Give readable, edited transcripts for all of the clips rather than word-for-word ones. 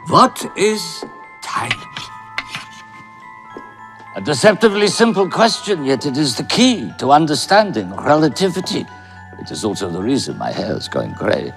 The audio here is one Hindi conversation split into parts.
What is time? A deceptively simple question, yet it is the key to understanding relativity. It is also the reason my hair is going grey.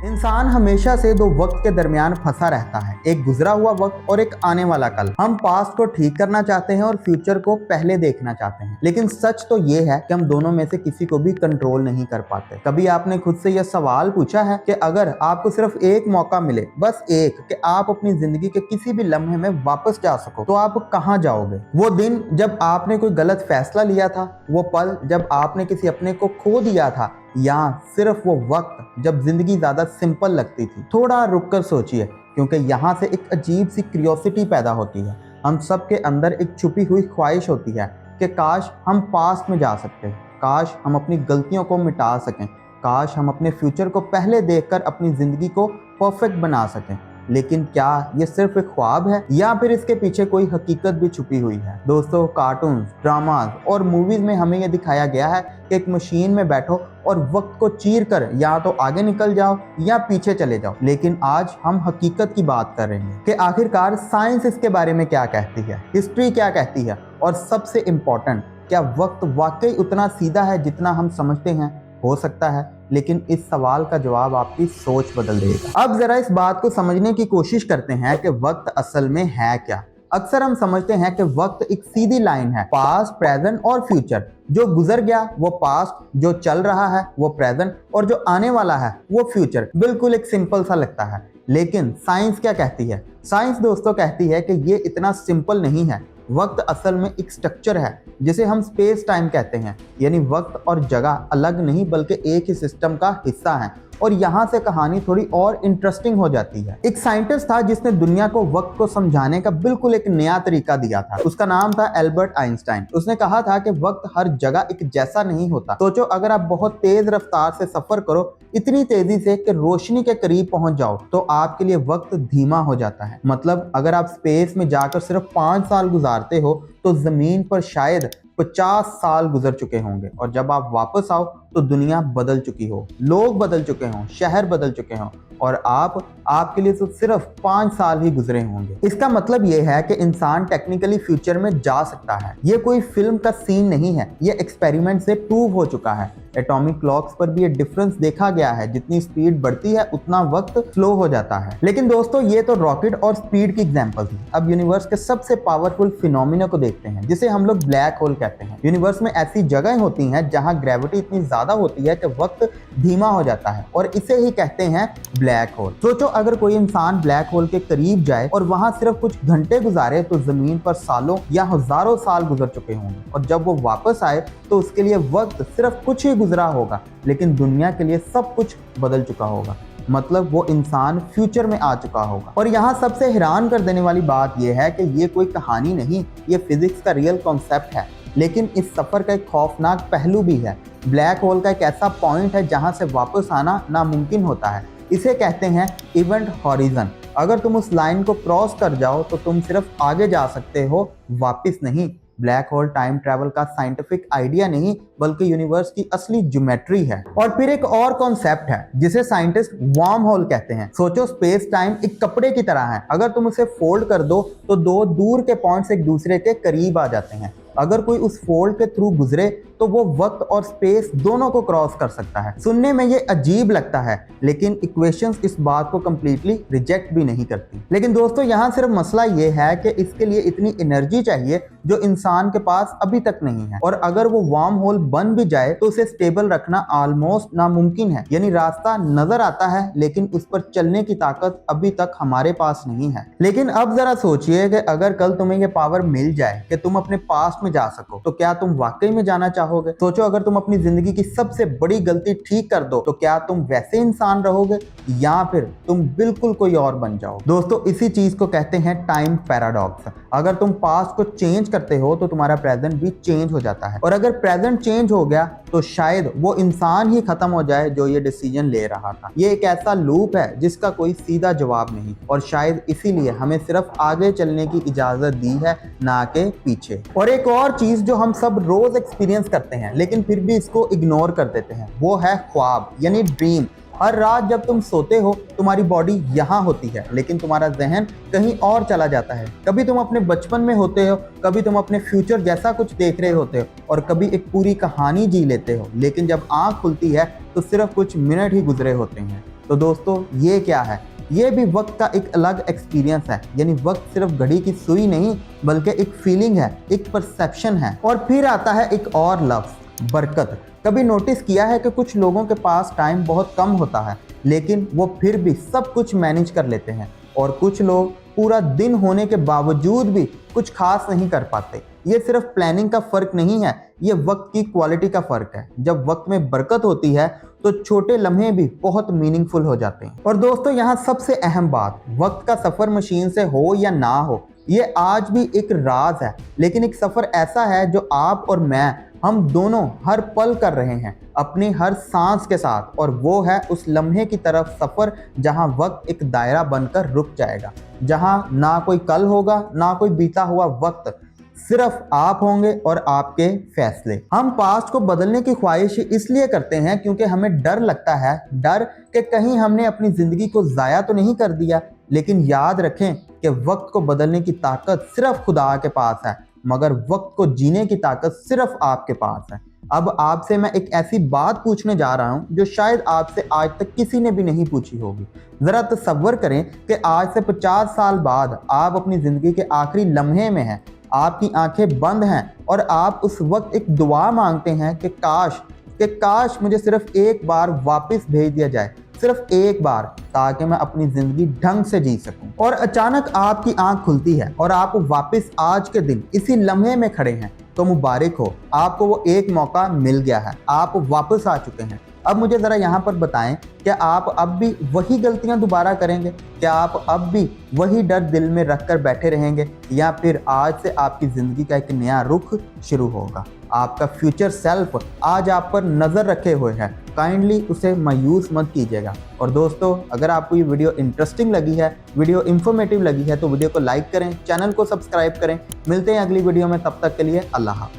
इंसान हमेशा से दो वक्त के दरमियान फंसा रहता है, एक गुजरा हुआ वक्त और एक आने वाला कल। हम पास्ट को ठीक करना चाहते हैं और फ्यूचर को पहले देखना चाहते हैं, लेकिन सच तो ये है कि हम दोनों में से किसी को भी कंट्रोल नहीं कर पाते। कभी आपने खुद से यह सवाल पूछा है कि अगर आपको सिर्फ एक मौका मिले, बस एक, कि आप अपनी जिंदगी के किसी भी लम्हे में वापस जा सको, तो आप कहाँ जाओगे? वो दिन जब आपने कोई गलत फैसला लिया था, वो पल जब आपने किसी अपने को खो दिया था, या सिर्फ वो वक्त जब जिंदगी ज्यादा सिंपल लगती थी? थोड़ा रुक कर सोचिए, क्योंकि यहाँ से एक अजीब सी क्यूरियोसिटी पैदा होती है। हम सब के अंदर एक छुपी हुई ख्वाहिश होती है कि काश हम पास्ट में जा सकते, काश हम अपनी गलतियों को मिटा सकें, काश हम अपने फ्यूचर को पहले देखकर अपनी जिंदगी को परफेक्ट बना सकें। लेकिन क्या ये सिर्फ एक ख्वाब है, या फिर इसके पीछे कोई हकीकत भी छुपी हुई है? दोस्तों, कार्टून्स, ड्रामाज और मूवीज में हमें यह दिखाया गया है कि एक मशीन में बैठो और वक्त को चीर कर या तो आगे निकल जाओ या पीछे चले जाओ। लेकिन आज हम हकीकत की बात कर रहे हैं कि आखिरकार साइंस इसके बारे में क्या कहती है, हिस्ट्री क्या कहती है, और सबसे इम्पोर्टेंट, क्या वक्त वाकई उतना सीधा है जितना हम समझते हैं? हो सकता है, लेकिन इस सवाल का जवाब आपकी सोच बदल देगा। अब जरा इस बात को समझने की कोशिश करते हैं कि वक्त असल में है क्या। अक्सर हम समझते हैं कि वक्त एक सीधी लाइन है, पास्ट, प्रेजेंट और फ्यूचर। जो गुजर गया वो पास्ट, जो चल रहा है वो प्रेजेंट, और जो आने वाला है वो फ्यूचर। बिल्कुल एक सिंपल सा लगता है, लेकिन साइंस क्या कहती है? साइंस दोस्तों कहती है कि ये इतना सिंपल नहीं है। वक्त असल में एक स्ट्रक्चर है जिसे हम स्पेस टाइम कहते हैं, यानी वक्त और जगह अलग नहीं बल्कि एक ही सिस्टम का हिस्सा है। और यहाँ से कहानी थोड़ी और इंटरेस्टिंग हो जाती है। एक साइंटिस्ट था जिसने दुनिया को वक्त को समझाने का बिल्कुल एक नया तरीका दिया था। उसका नाम था एल्बर्ट आइंस्टाइन। उसने कहा था कि वक्त हर जगह एक जैसा नहीं होता। सोचो, अगर आप बहुत तेज रफ्तार से सफर करो, इतनी तेजी से कि रोशनी के करीब पहुंच जाओ, तो आपके लिए वक्त धीमा हो जाता है। मतलब अगर आप स्पेस में जाकर सिर्फ 5 साल गुजारते हो, तो जमीन पर शायद 50 साल गुजर चुके होंगे। और जब आप वापस आओ तो दुनिया बदल चुकी हो, लोग बदल चुके हों, शहर बदल चुके हों, और आपके लिए तो सिर्फ 5 साल ही गुजरे होंगे। इसका मतलब यह है कि इंसान टेक्निकली फ्यूचर में जा सकता है। ये कोई फिल्म का सीन नहीं है, ये एक्सपेरिमेंट से प्रूव हो चुका है। एटॉमिक क्लॉक्स पर भी ये डिफरेंस देखा गया है, जितनी स्पीड बढ़ती है उतना वक्त स्लो हो जाता है। लेकिन दोस्तों, ये तो रॉकेट और स्पीड की एग्जांपल थी। अब यूनिवर्स के सबसे पावरफुल फिनोमिना को देखते हैं, जिसे हम लोग ब्लैक होल कहते हैं। यूनिवर्स में ऐसी जगह होती हैं जहां ग्रेविटी इतनी ज्यादा होती है कि वक्त धीमा हो जाता है, और इसे ही कहते हैं ब्लैक होल। सोचो, अगर कोई इंसान ब्लैक होल के करीब जाए और वहां सिर्फ कुछ घंटे गुजारे, तो जमीन पर सालों या हजारों साल गुजर चुके होंगे। और जब वो वापस आए तो उसके लिए वक्त सिर्फ कुछ ही गुजरा होगा, लेकिन दुनिया के लिए सब कुछ बदल चुका होगा। मतलब वो इंसान फ्यूचर में आ चुका होगा। और यहाँ सबसे हैरान कर देने वाली बात यह है कि ये कोई कहानी नहीं, ये फिजिक्स का रियल कॉन्सेप्ट है। लेकिन इस सफर का एक खौफनाक पहलू भी है। ब्लैक होल का एक ऐसा पॉइंट है जहां से वापस आना नामुमकिन होता है। इसे कहते हैं इवेंट हॉरिजन। अगर तुम उस लाइन को क्रॉस कर जाओ तो तुम सिर्फ आगे जा सकते हो, वापस नहीं। ब्लैक होल टाइम ट्रैवल का साइंटिफिक आइडिया नहीं, बल्कि यूनिवर्स की असली ज्योमेट्री है। और फिर एक और कॉन्सेप्ट है जिसे साइंटिस्ट वार्म होल कहते हैं। सोचो, स्पेस टाइम एक कपड़े की तरह है। अगर तुम उसे फोल्ड कर दो तो दो दूर के पॉइंट्स एक दूसरे के करीब आ जाते हैं। अगर कोई उस फोल्ड के थ्रू गुजरे तो वो वक्त और स्पेस दोनों को क्रॉस कर सकता है। सुनने में ये अजीब लगता है, लेकिन इक्वेशंस इस बात को कंप्लीटली रिजेक्ट भी नहीं करती। लेकिन दोस्तों, यहाँ सिर्फ मसला ये है कि इसके लिए इतनी एनर्जी चाहिए जो इंसान के पास अभी तक नहीं है। और अगर वो वार्म होल बन भी जाए तो उसे स्टेबल रखना ऑलमोस्ट नामुमकिन है। यानी रास्ता नजर आता है, लेकिन उस पर चलने की ताकत अभी तक हमारे पास नहीं है। लेकिन अब जरा सोचिए कि अगर कल तुम्हें ये पावर मिल जाए कि तुम अपने पास्ट में जा सको, तो क्या तुम वाकई में जाना चाहोगे? सोचो, अगर तुम अपनी जिंदगी की सबसे बड़ी गलती ठीक कर दो, तो क्या तुम वैसे इंसान रहोगे या फिर तुम बिल्कुल कोई और बन जाओ? दोस्तों, इसी चीज को कहते हैं टाइम पैराडॉक्स। अगर तुम पास्ट को चेंज करते हो तो तुम्हारा प्रेजेंट भी चेंज हो जाता है, और अगर प्रेजेंट चेंज हो गया तो शायद वो इंसान ही खत्म हो जाए जो ये डिसीजन ले रहा था। ये एक ऐसा लूप है जिसका कोई सीधा जवाब नहीं, और शायद इसीलिए हमें सिर्फ आगे चलने की इजाजत दी है, ना कि पीछे। और एक और चीज जो हम सब रोज एक्सपीरियंस करते हैं लेकिन फिर भी इसको इग्नोर कर देते हैं, वो है ख्वाब, यानी ड्रीम। हर रात जब तुम सोते हो तुम्हारी बॉडी यहाँ होती है लेकिन तुम्हारा जहन कहीं और चला जाता है। कभी तुम अपने बचपन में होते हो, कभी तुम अपने फ्यूचर जैसा कुछ देख रहे होते हो और कभी एक पूरी कहानी जी लेते हो, लेकिन जब आंख खुलती है तो सिर्फ कुछ मिनट ही गुजरे होते हैं। तो दोस्तों ये क्या है? ये भी वक्त का एक अलग एक्सपीरियंस है। यानी वक्त सिर्फ घड़ी की सुई नहीं बल्कि एक फीलिंग है, एक परसेप्शन है। और फिर आता है एक और लफ्ज, बरकत। कभी नोटिस किया है कि कुछ लोगों के पास टाइम बहुत कम होता है लेकिन वो फिर भी सब कुछ मैनेज कर लेते हैं, और कुछ लोग पूरा दिन होने के बावजूद भी कुछ खास नहीं कर पाते। ये सिर्फ प्लानिंग का फर्क नहीं है, ये वक्त की क्वालिटी का फर्क है। जब वक्त में बरकत होती है तो छोटे लम्हे भी बहुत मीनिंगफुल हो जाते हैं। और दोस्तों यहाँ सबसे अहम बात, वक्त का सफर मशीन से हो या ना हो, ये आज भी एक राज है। लेकिन एक सफर ऐसा है जो आप और मैं, हम दोनों हर पल कर रहे हैं अपनी हर सांस के साथ, और वो है उस लम्हे की तरफ सफर जहां वक्त एक दायरा बनकर रुक जाएगा, जहां ना कोई कल होगा ना कोई बीता हुआ वक्त, सिर्फ आप होंगे और आपके फैसले। हम पास्ट को बदलने की ख्वाहिश इसलिए करते हैं क्योंकि हमें डर लगता है, डर कि कहीं हमने अपनी जिंदगी को ज़ाया तो नहीं कर दिया। लेकिन याद रखें कि वक्त को बदलने की ताकत सिर्फ खुदा के पास है, मगर वक्त को जीने की ताकत सिर्फ आपके पास है। अब आपसे मैं एक ऐसी बात पूछने जा रहा हूं जो शायद आपसे आज तक किसी ने भी नहीं पूछी होगी। ज़रा तसव्वुर करें कि आज से 50 साल बाद आप अपनी ज़िंदगी के आखिरी लम्हे में हैं, आपकी आंखें बंद हैं और आप उस वक्त एक दुआ मांगते हैं कि काश मुझे सिर्फ एक बार वापस भेज दिया जाए, सिर्फ एक बार, ताकि मैं अपनी ज़िंदगी ढंग से जी सकूं। और अचानक आपकी आंख खुलती है और आप वापस आज के दिन इसी लम्हे में खड़े हैं, तो मुबारक हो, आपको वो एक मौका मिल गया है, आप वापस आ चुके हैं। अब मुझे ज़रा यहाँ पर बताएं, क्या आप अब भी वही गलतियाँ दोबारा करेंगे? क्या आप अब भी वही डर दिल में रख कर बैठे रहेंगे, या फिर आज से आपकी ज़िंदगी का एक नया रुख शुरू होगा? आपका फ्यूचर सेल्फ आज आप पर नज़र रखे हुए है, काइंडली उसे मायूस मत कीजिएगा। और दोस्तों, अगर आपको ये वीडियो इंटरेस्टिंग लगी है, वीडियो इन्फॉर्मेटिव लगी है, तो वीडियो को लाइक करें, चैनल को सब्सक्राइब करें। मिलते हैं अगली वीडियो में, तब तक के लिए अल्लाह हाफ़िज़।